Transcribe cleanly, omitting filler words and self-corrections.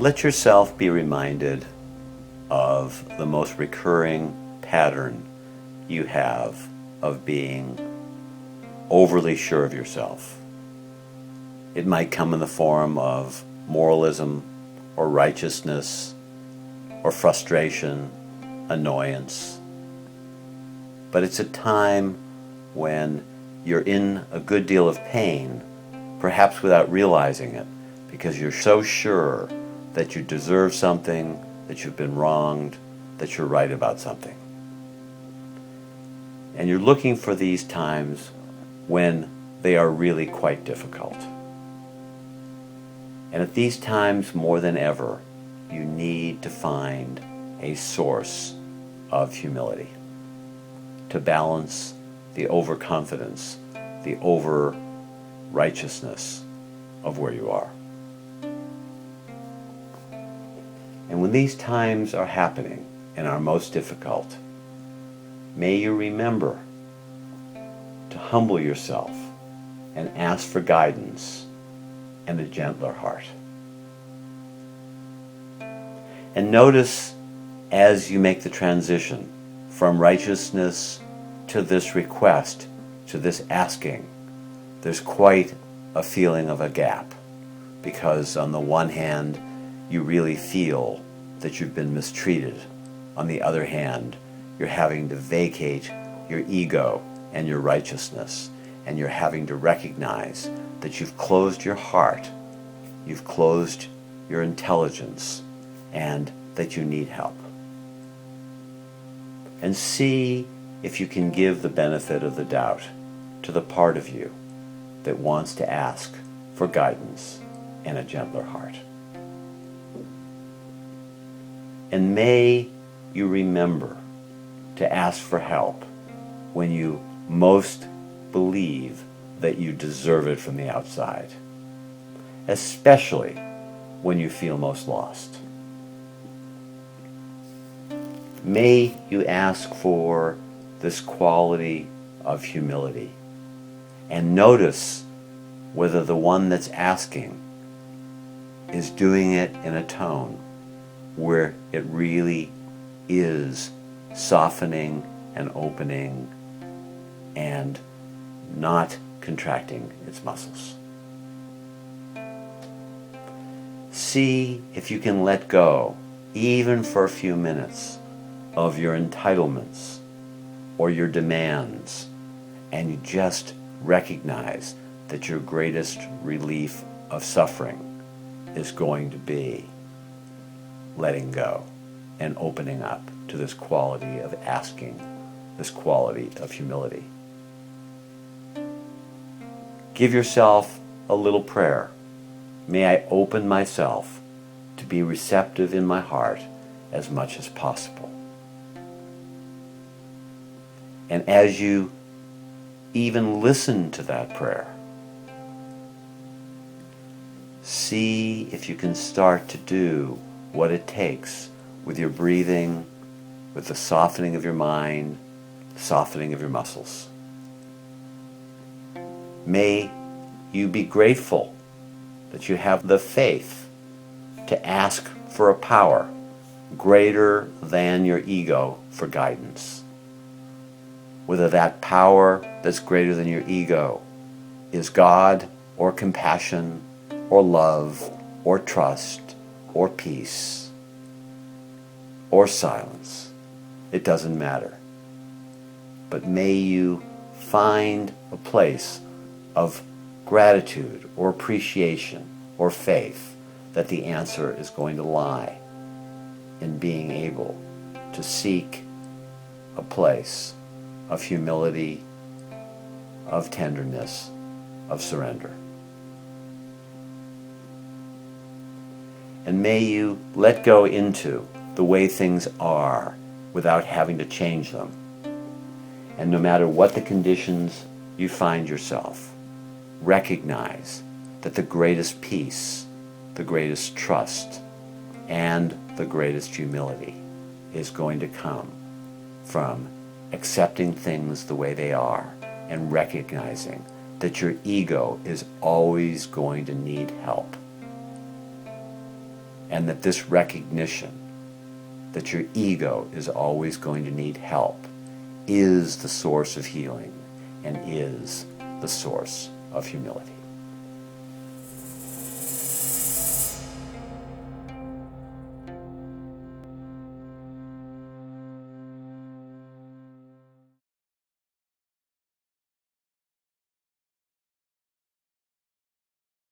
Let yourself be reminded of the most recurring pattern you have of being overly sure of yourself. It might come in the form of moralism or righteousness or frustration, annoyance. But it's a time when you're in a good deal of pain, perhaps without realizing it, because you're so sure that you deserve something, that you've been wronged, that you're right about something. And you're looking for these times when they are really quite difficult. And at these times, more than ever, you need to find a source of humility to balance the overconfidence, the over-righteousness of where you are. And when these times are happening and are most difficult, may you remember to humble yourself and ask for guidance and a gentler heart. And notice as you make the transition from righteousness to this request, to this asking, there's quite a feeling of a gap, because on the one hand, you really feel that you've been mistreated. On the other hand, you're having to vacate your ego and your righteousness, and you're having to recognize that you've closed your heart, you've closed your intelligence, and that you need help. And see if you can give the benefit of the doubt to the part of you that wants to ask for guidance and a gentler heart. And may you remember to ask for help when you most believe that you deserve it from the outside, especially when you feel most lost. May you ask for this quality of humility and notice whether the one that's asking is doing it in a tone where it really is softening and opening and not contracting its muscles. See if you can let go, even for a few minutes, of your entitlements or your demands, and you just recognize that your greatest relief of suffering is going to be letting go and opening up to this quality of asking, this quality of humility. Give yourself a little prayer. May I open myself to be receptive in my heart as much as possible. And as you even listen to that prayer, see if you can start to do what it takes with your breathing, with the softening of your mind, the softening of your muscles. May you be grateful that you have the faith to ask for a power greater than your ego for guidance. Whether that power that's greater than your ego is God or compassion or love or trust or peace or silence. It doesn't matter. But may you find a place of gratitude or appreciation or faith that the answer is going to lie in being able to seek a place of humility, of tenderness, of surrender. And may you let go into the way things are without having to change them. And no matter what the conditions you find yourself, recognize that the greatest peace, the greatest trust, and the greatest humility is going to come from accepting things the way they are and recognizing that your ego is always going to need help. and that this recognition that your ego is always going to need help is the source of healing and is the source of humility.